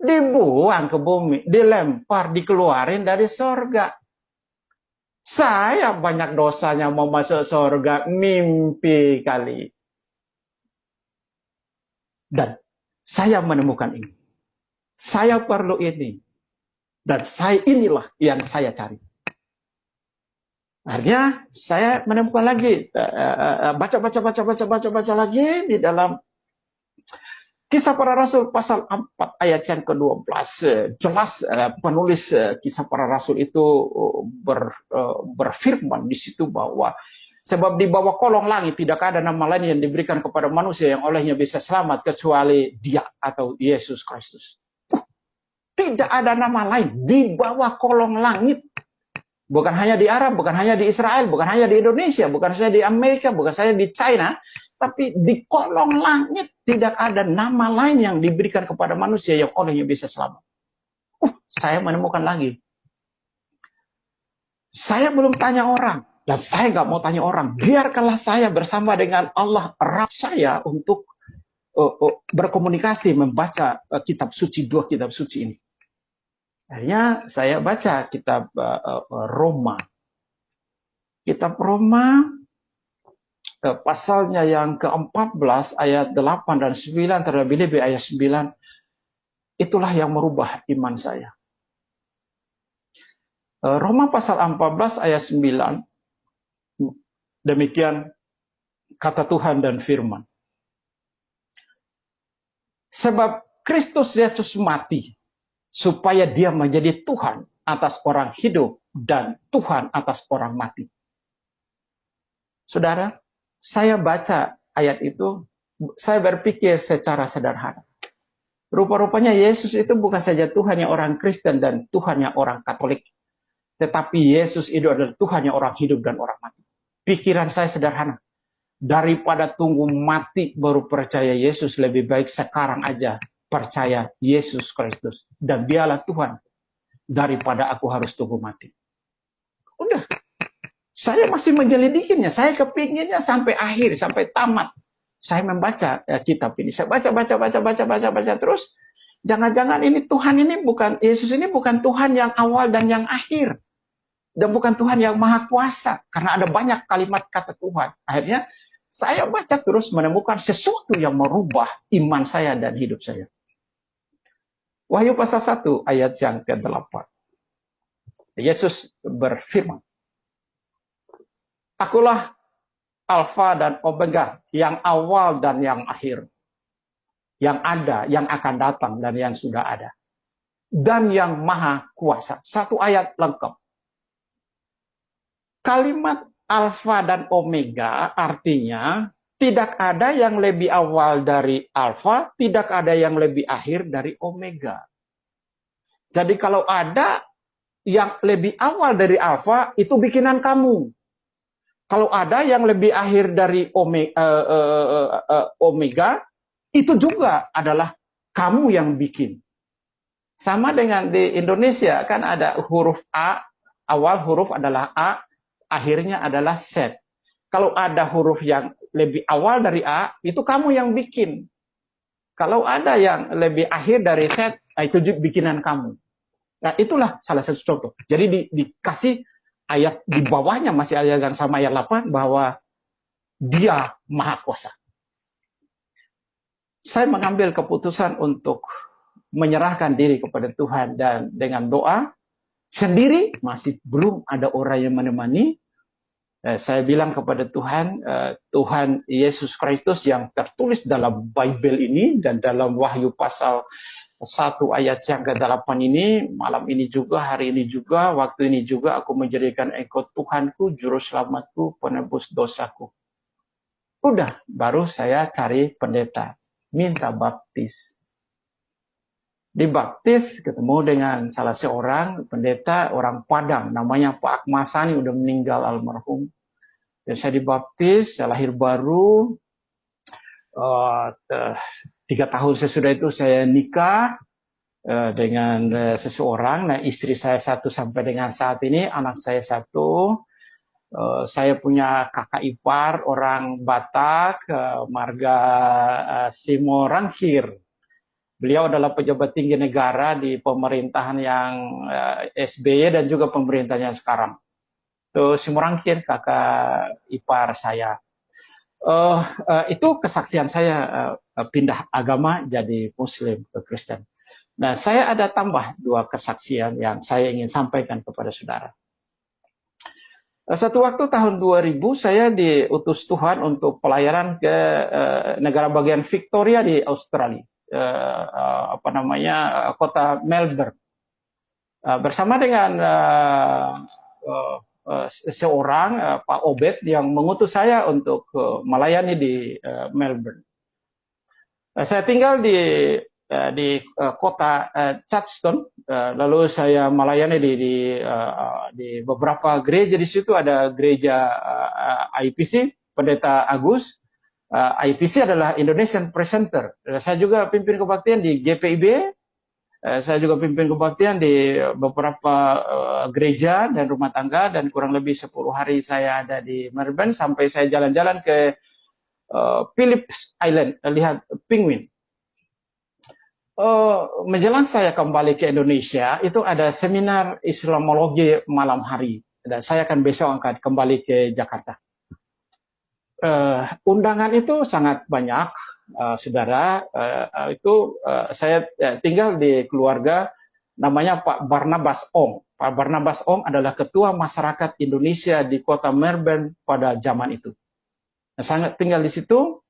S2: dibuang ke bumi, dilempar, dikeluarin dari surga. Saya banyak dosanya mau masuk surga, mimpi kali. Dan saya menemukan ini. Saya perlu ini. Dan inilah yang saya cari. Akhirnya saya menemukan lagi, baca lagi di dalam Kisah Para Rasul pasal 4 ayat yang ke-12. Jelas penulis Kisah Para Rasul itu berfirman di situ bahwa sebab di bawah kolong langit tidak ada nama lain yang diberikan kepada manusia yang olehnya bisa selamat kecuali Dia atau Yesus Kristus. Tidak ada nama lain di bawah kolong langit. Bukan hanya di Arab, bukan hanya di Israel, bukan hanya di Indonesia, bukan saja di Amerika, bukan saja di China, tapi di kolong langit tidak ada nama lain yang diberikan kepada manusia yang olehnya bisa selamat. Saya menemukan lagi. Saya belum tanya orang, dan saya nggak mau tanya orang. Biarkanlah saya bersama dengan Allah, Rabb saya, untuk berkomunikasi, membaca kitab suci, 2 kitab suci ini. Akhirnya saya baca kitab Roma. Kitab Roma pasalnya yang ke-14 ayat 8 dan 9, terlebih-lebih ayat 9. Itulah yang merubah iman saya. Roma pasal 14 ayat 9. Demikian kata Tuhan dan firman. Sebab Kristus Yesus mati supaya Dia menjadi Tuhan atas orang hidup dan Tuhan atas orang mati. Saudara, saya baca ayat itu, saya berpikir secara sederhana. Rupa-rupanya Yesus itu bukan saja Tuhannya orang Kristen dan Tuhannya orang Katolik. Tetapi Yesus itu adalah Tuhannya orang hidup dan orang mati. Pikiran saya sederhana. Daripada tunggu mati baru percaya Yesus, lebih baik sekarang aja percaya Yesus Kristus. Dan Dialah Tuhan. Daripada aku harus tunggu mati. Udah. Saya masih menyelidikinya. Saya kepinginnya sampai akhir, sampai tamat. Saya membaca kitab ini. Saya baca terus. Jangan-jangan ini Tuhan ini bukan, Yesus ini bukan Tuhan yang awal dan yang akhir. Dan bukan Tuhan yang maha kuasa. Karena ada banyak kalimat kata Tuhan. Akhirnya saya baca terus menemukan sesuatu yang merubah iman saya dan hidup saya. Wahyu pasal 1 ayat yang ke-8. Yesus berfirman. Akulah Alfa dan Omega, yang awal dan yang akhir. Yang ada, yang akan datang, dan yang sudah ada. Dan yang maha kuasa. Satu ayat lengkap. Kalimat Alfa dan Omega artinya tidak ada yang lebih awal dari Alfa, tidak ada yang lebih akhir dari Omega. Jadi kalau ada yang lebih awal dari Alfa, itu bikinan kamu. Kalau ada yang lebih akhir dari Omega, itu juga adalah kamu yang bikin. Sama dengan di Indonesia, kan ada huruf A, awal huruf adalah A, akhirnya adalah Z. Kalau ada huruf yang lebih awal dari A, itu kamu yang bikin. Kalau ada yang lebih akhir dari Z, itu bikinan kamu. Nah, itulah salah satu contoh. Jadi dikasih ayat di bawahnya, masih ayat yang sama ayat 8, bahwa Dia maha kuasa. Saya mengambil keputusan untuk menyerahkan diri kepada Tuhan, dan dengan doa, sendiri masih belum ada orang yang menemani. Saya bilang kepada Tuhan, Tuhan Yesus Kristus yang tertulis dalam Bible ini dan dalam Wahyu pasal 1 ayat yang ke-8 ini, malam ini juga, hari ini juga, waktu ini juga, aku menjadikan Engkau Tuhanku, Juru Selamatku, penebus dosaku. Udah, baru saya cari pendeta, minta baptis. Dibaptis, ketemu dengan salah seorang pendeta, orang Padang, namanya Pak Akmasani, udah meninggal almarhum. Dan saya dibaptis, saya lahir baru. 3 tahun sesudah itu saya nikah dengan seseorang. Nah, istri saya 1 sampai dengan saat ini, anak saya 1. Saya punya kakak ipar orang Batak, marga Simorangkir. Beliau adalah pejabat tinggi negara di pemerintahan yang SBY dan juga pemerintahan yang sekarang. Itu Simorangkir, kakak ipar saya. Itu kesaksian saya pindah agama jadi Muslim ke Kristen. Nah, saya ada tambah 2 kesaksian yang saya ingin sampaikan kepada saudara. Satu waktu tahun 2000 saya diutus Tuhan untuk pelayanan ke negara bagian Victoria di Australia, kota Melbourne, bersama dengan seorang Pak Obed yang mengutus saya untuk melayani di Melbourne. Saya tinggal di kota Chadstone, lalu saya melayani di beberapa gereja. Di situ ada gereja IPC, Pendeta Agus. IPC adalah Indonesian Press Center. Saya juga pimpin kebaktian di GPIB. Saya juga pimpin kebaktian di beberapa gereja dan rumah tangga, dan kurang lebih 10 hari saya ada di Melbourne sampai saya jalan-jalan ke Phillips Island, lihat penguin. Menjelang saya kembali ke Indonesia, itu ada seminar Islamologi malam hari, dan saya akan besok akan kembali ke Jakarta. Undangan itu sangat banyak, saudara. Saya tinggal di keluarga namanya Pak Barnabas Ong. Pak Barnabas Ong adalah ketua masyarakat Indonesia di kota Melbourne pada zaman itu. Saya tinggal di situ.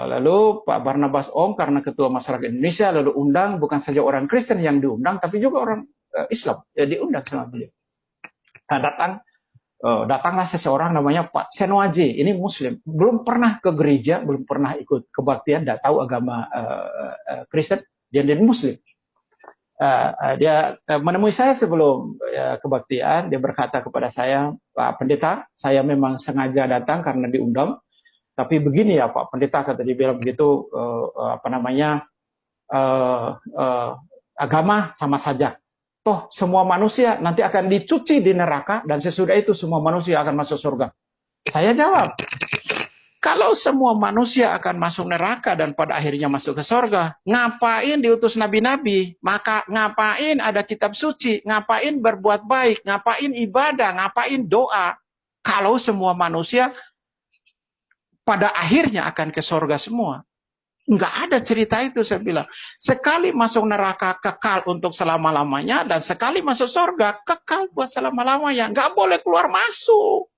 S2: Lalu Pak Barnabas Ong karena ketua masyarakat Indonesia lalu undang bukan saja orang Kristen yang diundang, tapi juga orang Islam diundang sama beliau. Datanglah seseorang namanya Pak Senwaji, ini Muslim, belum pernah ke gereja, belum pernah ikut kebaktian, tidak tahu agama Kristen, dia Muslim. Dia menemui saya sebelum kebaktian, dia berkata kepada saya, Pak Pendeta, saya memang sengaja datang karena diundang. Tapi begini ya Pak Pendeta, kata dia bilang begitu, agama sama saja. Toh semua manusia nanti akan dicuci di neraka dan sesudah itu semua manusia akan masuk surga. Saya jawab, kalau semua manusia akan masuk neraka dan pada akhirnya masuk ke surga, ngapain diutus nabi-nabi? Maka ngapain ada kitab suci? Ngapain berbuat baik? Ngapain ibadah? Ngapain doa? Kalau semua manusia pada akhirnya akan ke surga semua. Enggak ada cerita itu, saya bilang. Sekali masuk neraka kekal untuk selama-lamanya, dan sekali masuk surga kekal buat selama-lamanya. Enggak boleh keluar masuk.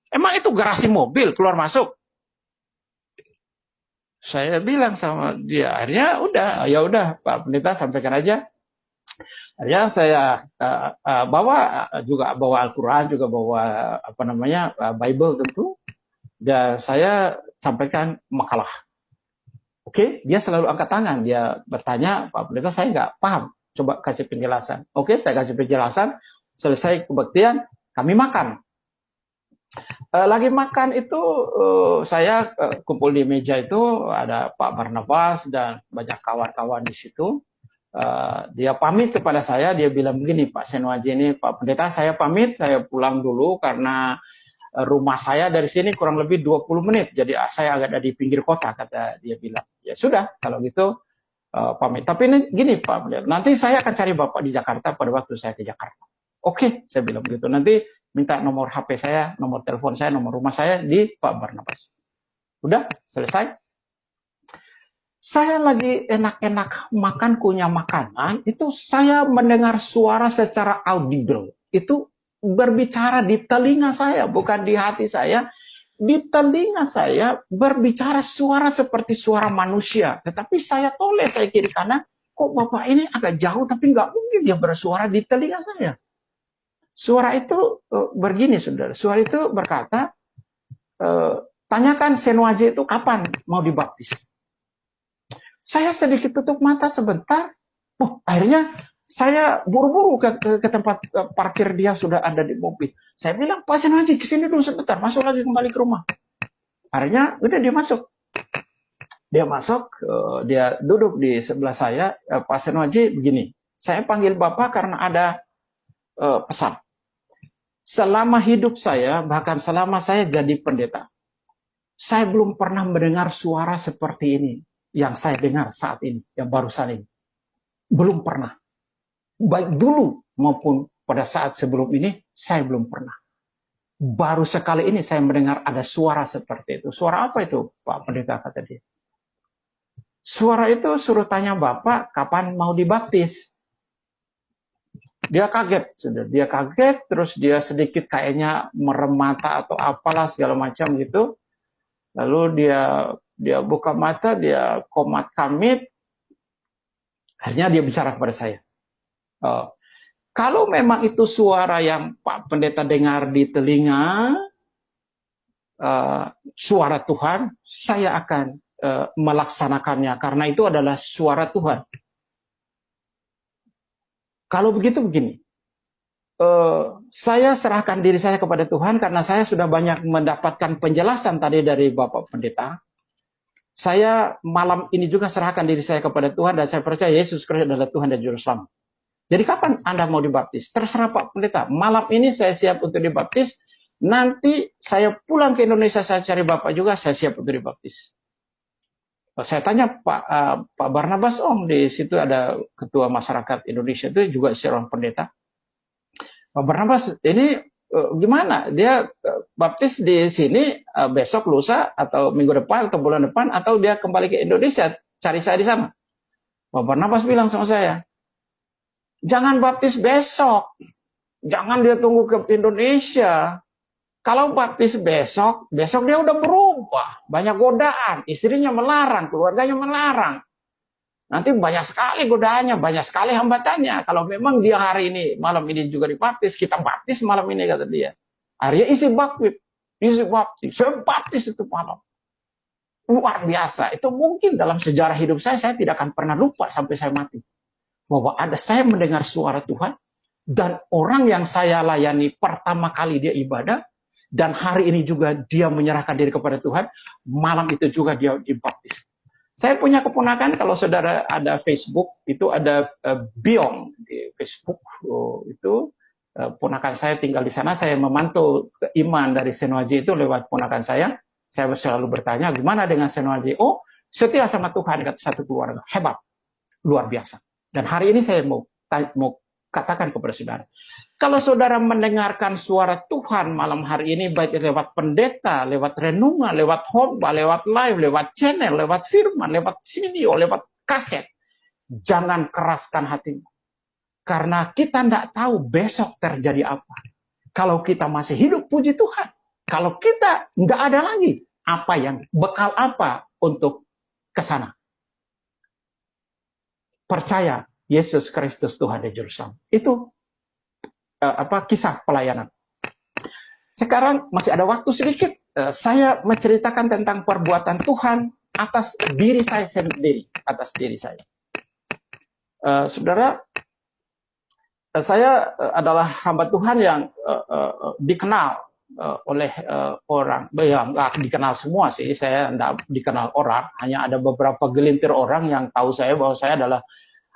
S2: Emang itu garasi mobil keluar masuk? Saya bilang sama dia, akhirnya ya udah Pak Pendeta sampaikan aja. Akhirnya saya bawa Al-Quran, juga bawa Bible tentu. Dan saya sampaikan makalah. Oke, dia selalu angkat tangan. Dia bertanya, Pak Pendeta, saya nggak paham. Coba kasih penjelasan. Oke, saya kasih penjelasan. Selesai kebaktian, kami makan. Lagi makan itu, saya kumpul di meja itu, ada Pak Barnabas dan banyak kawan-kawan di situ. Dia pamit kepada saya, dia bilang begini, Pak Senwaji ini, Pak Pendeta, saya pamit, saya pulang dulu karena rumah saya dari sini kurang lebih 20 menit. Jadi saya agak ada di pinggir kota, kata dia bilang. Ya sudah, kalau gitu pamit. Tapi ini gini Pak, nanti saya akan cari Bapak di Jakarta pada waktu saya ke Jakarta. Oke, saya bilang begitu. Nanti minta nomor HP saya, nomor telepon saya, nomor rumah saya di Pak Barnabas. Udah, selesai. Saya lagi enak-enak makan, kunyah makanan, itu saya mendengar suara secara audible. Itu berbicara di telinga saya, bukan di hati saya. Di telinga saya berbicara suara seperti suara manusia. Tetapi saya toleh, saya kiri kanan. Kok Bapak ini agak jauh, tapi nggak mungkin dia bersuara di telinga saya. Suara itu begini, saudara. Suara itu berkata, tanyakan Senwaji itu kapan mau dibaptis. Saya sedikit tutup mata sebentar. Akhirnya saya buru-buru ke tempat parkir, dia sudah ada di mobil. Saya bilang, Pak Senwaji, kesini dulu sebentar, masuk lagi kembali ke rumah. Akhirnya, udah dia masuk. Dia masuk, dia duduk di sebelah saya. Pak Senwaji, begini, saya panggil Bapak karena ada pesan. Selama hidup saya, bahkan selama saya jadi pendeta, saya belum pernah mendengar suara seperti ini yang saya dengar saat ini, yang barusan ini. Belum pernah. Baik dulu maupun pada saat sebelum ini, saya belum pernah. Baru sekali ini saya mendengar ada suara seperti itu. Suara apa itu, Pak Pendeta, kata dia? Suara itu suruh tanya Bapak kapan mau dibaptis. Dia kaget, terus dia sedikit kayaknya merem mata atau apalah segala macam gitu. Lalu dia buka mata, dia komat kamit. Akhirnya dia bicara kepada saya. Kalau memang itu suara yang Pak Pendeta dengar di telinga, suara Tuhan, saya akan melaksanakannya karena itu adalah suara Tuhan. Kalau begitu begini, saya serahkan diri saya kepada Tuhan karena saya sudah banyak mendapatkan penjelasan tadi dari Bapak Pendeta. Saya malam ini juga serahkan diri saya kepada Tuhan dan saya percaya Yesus Kristus adalah Tuhan dan Juru Selamat. Jadi kapan Anda mau dibaptis? Terserah Pak Pendeta. Malam ini saya siap untuk dibaptis. Nanti saya pulang ke Indonesia, saya cari Bapak juga, saya siap untuk dibaptis. Saya tanya Pak Barnabas, di situ ada ketua masyarakat Indonesia itu juga seorang pendeta. Pak Barnabas, ini gimana? Dia baptis di sini besok, lusa, atau minggu depan, atau bulan depan, atau dia kembali ke Indonesia, cari saya di sana. Pak Barnabas bilang sama saya, jangan baptis besok. Jangan dia tunggu ke Indonesia. Kalau baptis besok dia udah berubah. Banyak godaan. Istrinya melarang, keluarganya melarang. Nanti banyak sekali godaannya, banyak sekali hambatannya. Kalau memang dia hari ini, malam ini juga dibaptis, kita baptis malam ini, kata dia. Akhirnya isi baptis. Saya baptis itu malam. Luar biasa. Itu mungkin dalam sejarah hidup saya tidak akan pernah lupa sampai saya mati. Bahwa saya mendengar suara Tuhan, dan orang yang saya layani pertama kali dia ibadah, dan hari ini juga dia menyerahkan diri kepada Tuhan, malam itu juga dia dibaptis. Saya punya keponakan, kalau saudara ada Facebook, itu ada Biong di Facebook, itu ponakan saya tinggal di sana, saya memantau iman dari Senoaji itu lewat ponakan saya selalu bertanya, gimana dengan Senoaji? Setia sama Tuhan, kata satu keluarga, hebat, luar biasa. Dan hari ini saya mau katakan kepada saudara, kalau saudara mendengarkan suara Tuhan malam hari ini, baik lewat pendeta, lewat renungan, lewat khotbah, lewat live, lewat channel, lewat firman, lewat video, lewat kaset, jangan keraskan hatimu. Karena kita tidak tahu besok terjadi apa. Kalau kita masih hidup, puji Tuhan. Kalau kita nggak ada lagi, bekal apa untuk ke sana? Percaya Yesus Kristus Tuhan dan Juru Selamat. Itu kisah pelayanan. Sekarang masih ada waktu sedikit. Saya menceritakan tentang perbuatan Tuhan atas diri saya sendiri, atas diri saya. Saudara, saya adalah hamba Tuhan yang dikenal oleh orang. Nggak dikenal semua sih, saya tidak dikenal orang. Hanya ada beberapa gelintir orang yang tahu saya bahwa saya adalah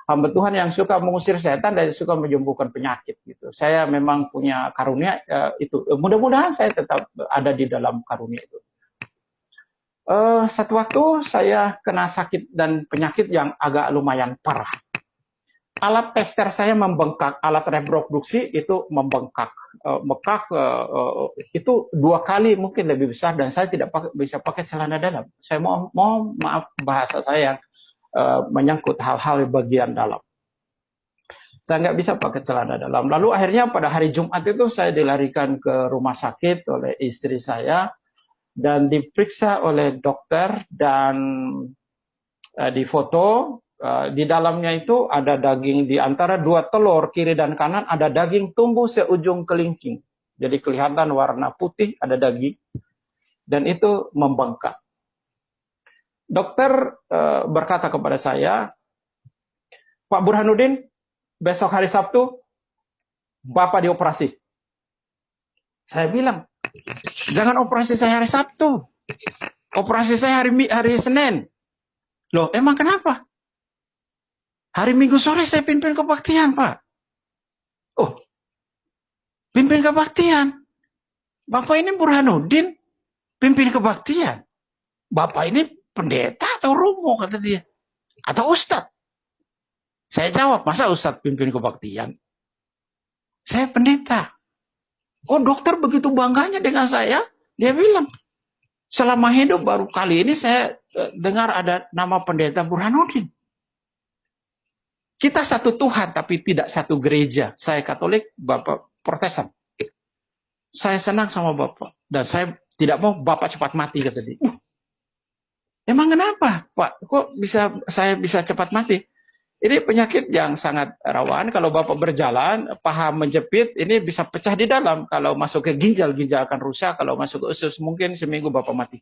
S2: hamba Tuhan yang suka mengusir setan dan suka menyembuhkan penyakit gitu. Saya memang punya karunia itu. Mudah-mudahan saya tetap ada di dalam karunia itu. Satu waktu saya kena sakit dan penyakit yang agak lumayan parah. Alat tester saya membengkak, alat reproduksi itu membengkak. Itu 2 kali mungkin lebih besar dan saya tidak bisa pakai celana dalam. Saya mau maaf bahasa saya menyangkut hal-hal di bagian dalam. Saya nggak bisa pakai celana dalam. Lalu akhirnya pada hari Jumat itu saya dilarikan ke rumah sakit oleh istri saya dan diperiksa oleh dokter dan difoto. Di dalamnya itu ada daging, di antara 2 telur kiri dan kanan ada daging tumbuh seujung kelingking. Jadi kelihatan warna putih, ada daging dan itu membengkak. Dokter berkata kepada saya, Pak Burhanuddin, besok hari Sabtu, Bapak dioperasi. Saya bilang, jangan operasi saya hari Sabtu. Operasi saya hari Senin. Loh, emang kenapa? Hari Minggu sore saya pimpin kebaktian, Pak. Pimpin kebaktian. Bapak ini Burhanuddin, pimpin kebaktian. Bapak ini pendeta atau romo, kata dia. Atau ustadz. Saya jawab, masa ustadz pimpin kebaktian? Saya pendeta. Dokter begitu bangganya dengan saya. Dia bilang, Selama hidup baru kali ini saya dengar ada nama pendeta Burhanuddin. Kita satu Tuhan tapi tidak satu gereja. Saya Katolik, Bapak Protestan. Saya senang sama Bapak. Dan saya tidak mau Bapak cepat mati, kata dia. Emang kenapa, Pak? Kok saya bisa cepat mati? Ini penyakit yang sangat rawan. Kalau Bapak berjalan, paha menjepit, ini bisa pecah di dalam. Kalau masuk ke ginjal akan rusak. Kalau masuk ke usus, mungkin seminggu Bapak mati.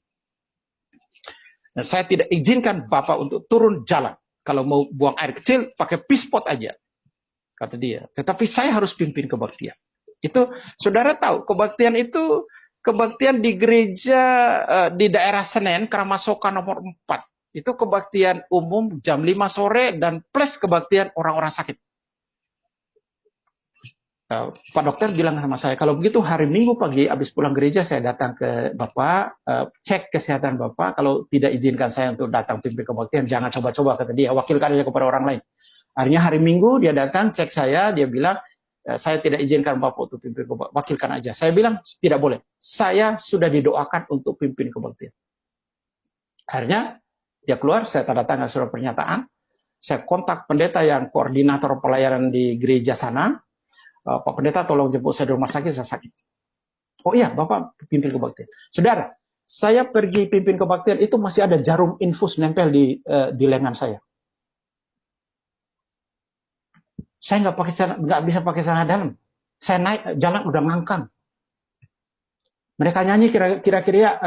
S2: Nah, saya tidak izinkan Bapak untuk turun jalan. Kalau mau buang air kecil, pakai pispot aja, kata dia. Tetapi saya harus pimpin kebaktian. Itu, saudara tahu, kebaktian itu, kebaktian di gereja di daerah Senen, Keramasoka nomor 4. Itu kebaktian umum jam 5 sore dan plus kebaktian orang-orang sakit. Pak dokter bilang sama saya, kalau begitu hari Minggu pagi habis pulang gereja saya datang ke Bapak, cek kesehatan Bapak. Kalau tidak izinkan saya untuk datang pimpin kebaktian, jangan coba-coba, kata dia, wakilkan aja kepada orang lain. Akhirnya hari Minggu dia datang cek saya, dia bilang, saya tidak izinkan Bapak untuk pimpin kebaktian, wakilkan aja. Saya bilang tidak boleh, saya sudah didoakan untuk pimpin kebaktian. Akhirnya dia keluar, saya tanda tangan surat pernyataan, saya kontak pendeta yang koordinator pelayanan di gereja sana. Pak pendeta tolong jemput saya di rumah sakit, saya sakit. Oh iya, Bapak pimpin kebaktian. Saudara, saya pergi pimpin kebaktian itu masih ada jarum infus nempel di lengan saya. Saya nggak bisa pakai celana dalam. Saya naik jalan udah ngangkang. Mereka nyanyi kira-kira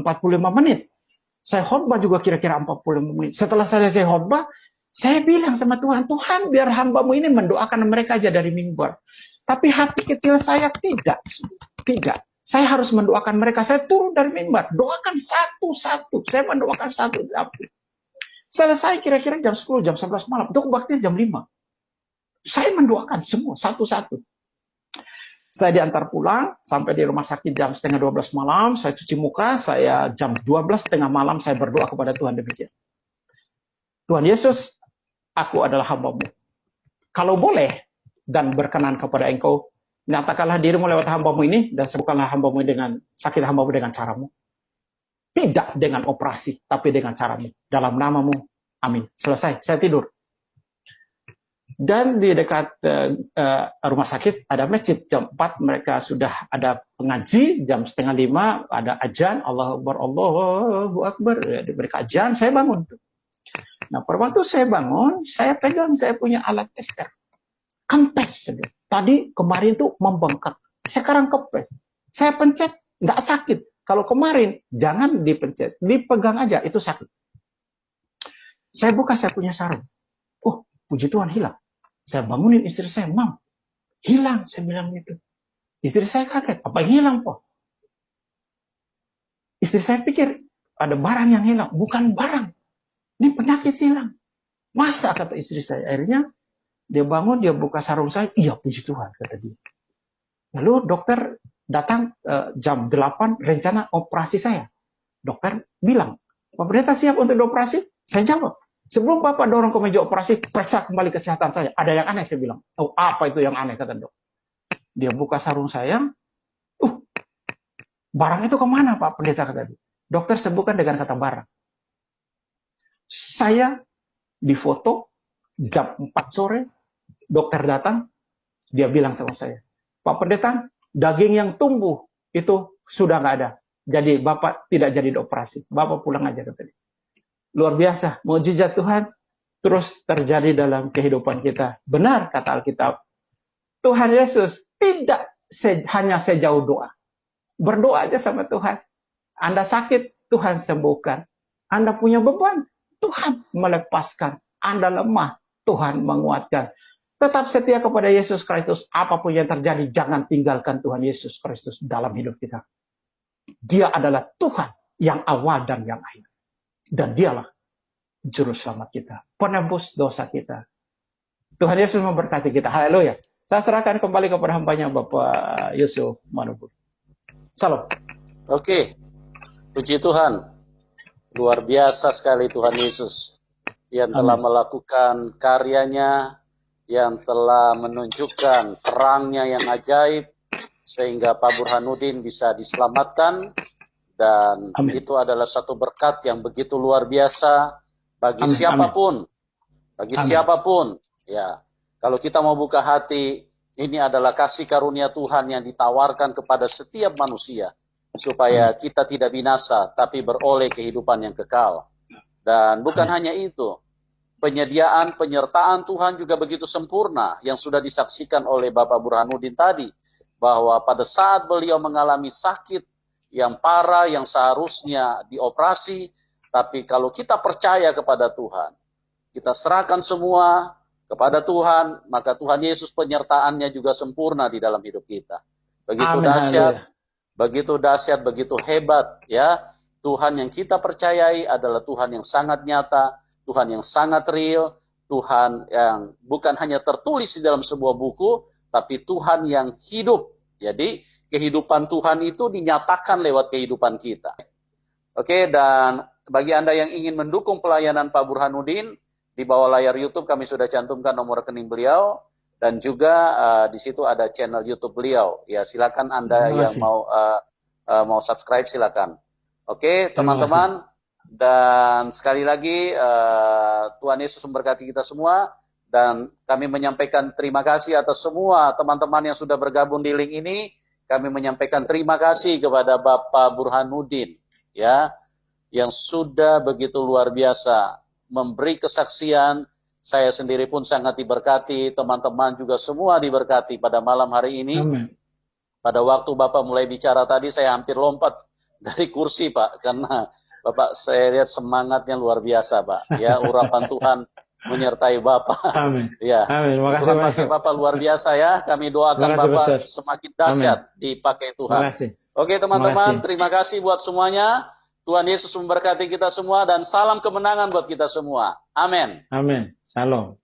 S2: 45 menit. Saya khotbah juga kira-kira 45 menit. Setelah saya khotbah, saya bilang sama Tuhan, Tuhan biar hambamu ini mendoakan mereka aja dari mimbar. Tapi hati kecil saya tidak. Saya harus mendoakan mereka. Saya turun dari mimbar, doakan satu-satu. Saya mendoakan satu-satu. Selesai kira-kira jam 10, jam 11 malam. Itu kebaktian jam 5. Saya mendoakan semua, satu-satu. Saya diantar pulang, sampai di rumah sakit jam setengah 12 malam, saya cuci muka, saya jam 12 setengah malam, saya berdoa kepada Tuhan demikian. Tuhan Yesus, aku adalah hambamu. Kalau boleh, dan berkenan kepada engkau, nyatakanlah dirimu lewat hambamu ini, dan sembuhkanlah hambamu dengan sakit hambamu dengan caramu. Tidak dengan operasi, tapi dengan caramu. Dalam namamu, amin. Selesai, saya tidur. Dan di dekat rumah sakit ada masjid. Jam 4 mereka sudah ada pengaji. Jam setengah 5 ada ajan. Allahu Akbar, Allahu Akbar. Mereka ajan, saya bangun. Nah, pada waktu saya bangun, saya pegang, saya punya alat tester. Kempes. Tadi kemarin tuh membengkak. Sekarang kempes. Saya pencet, nggak sakit. Kalau kemarin, jangan dipencet. Dipegang aja, itu sakit. Saya buka, saya punya sarung. Oh, puji Tuhan, hilang. Saya bangunin istri saya, Mam, hilang, saya bilang gitu. Istri saya kaget, apa yang hilang, Po? Istri saya pikir ada barang yang hilang, bukan barang. Ini penyakit hilang. Masa, kata istri saya. Akhirnya dia bangun, dia buka sarung saya, iya puji Tuhan, kata dia. Lalu dokter datang jam 8, rencana operasi saya. Dokter bilang, Pak Pendeta siap untuk dioperasi? Saya jawab. Sebelum Bapak dorong ke meja operasi, periksa kembali kesehatan saya. Ada yang aneh, saya bilang. Oh, apa itu yang aneh, kata dok. Dia buka sarung saya. Barang itu kemana, Pak Pendeta, kata dia. Dokter sebutkan dengan kata barang. Saya difoto jam 4 sore. Dokter datang. Dia bilang sama saya, Pak Pendeta, daging yang tumbuh itu sudah nggak ada. Jadi Bapak tidak jadi dioperasi. Bapak pulang aja, kata dia. Luar biasa, mukjizat Tuhan terus terjadi dalam kehidupan kita. Benar kata Alkitab. Tuhan Yesus tidak hanya sejauh doa. Berdoa aja sama Tuhan. Anda sakit, Tuhan sembuhkan. Anda punya beban, Tuhan melepaskan. Anda lemah, Tuhan menguatkan. Tetap setia kepada Yesus Kristus. Apapun yang terjadi, jangan tinggalkan Tuhan Yesus Kristus dalam hidup kita. Dia adalah Tuhan yang awal dan yang akhir. Dan dialah juru selamat kita, penebus dosa kita. Tuhan Yesus memberkati kita. Haleluya. Saya serahkan kembali kepada hambanya Bapak Yusuf Manubur. Salam.
S1: Oke. Puji Tuhan. Luar biasa sekali Tuhan Yesus yang telah melakukan karyanya, yang telah menunjukkan terangnya yang ajaib, sehingga Pak Burhanuddin bisa diselamatkan Dan
S2: Amin.
S1: itu adalah satu berkat yang begitu luar biasa bagi
S2: Amin.
S1: siapapun. Bagi
S2: Amin.
S1: siapapun. Ya, kalau kita mau buka hati, ini adalah kasih karunia Tuhan yang ditawarkan kepada setiap manusia. Supaya kita tidak binasa, tapi beroleh kehidupan yang kekal. Dan bukan hanya itu. Penyediaan, penyertaan Tuhan juga begitu sempurna yang sudah disaksikan oleh Bapak Burhanuddin tadi. Bahwa pada saat beliau mengalami sakit yang parah, yang seharusnya dioperasi, tapi kalau kita percaya kepada Tuhan, kita serahkan semua kepada Tuhan, maka Tuhan Yesus penyertaannya juga sempurna di dalam hidup kita. Begitu dahsyat, begitu dahsyat, begitu hebat, ya. Tuhan yang kita percayai adalah Tuhan yang sangat nyata, Tuhan yang sangat real, Tuhan yang bukan hanya tertulis di dalam sebuah buku, tapi Tuhan yang hidup. Jadi, kehidupan Tuhan itu dinyatakan lewat kehidupan kita. Oke, dan bagi Anda yang ingin mendukung pelayanan Pak Burhanuddin, di bawah layar YouTube kami sudah cantumkan nomor rekening beliau, dan juga di situ ada channel YouTube beliau. Ya, silakan Anda yang mau subscribe, silakan. Oke, teman-teman, dan sekali lagi Tuhan Yesus memberkati kita semua, dan kami menyampaikan terima kasih atas semua teman-teman yang sudah bergabung di link ini. Kami menyampaikan terima kasih kepada Bapak Burhanuddin, ya, yang sudah begitu luar biasa memberi kesaksian. Saya sendiri pun sangat diberkati, teman-teman juga semua diberkati pada malam hari ini.
S2: Amin.
S1: Pada waktu Bapak mulai bicara tadi, saya hampir lompat dari kursi, Pak, karena Bapak saya lihat semangatnya luar biasa, Pak. Ya, urapan Tuhan menyertai Bapak.
S2: Amin.
S1: Ya.
S2: Amin. Makasih
S1: Bapak luar biasa ya. Kami doakan Bapak semakin dahsyat dipakai Tuhan. Oke, teman-teman, terima kasih buat semuanya. Tuhan Yesus memberkati kita semua dan salam kemenangan buat kita semua. Amin.
S2: Amin. Shalom.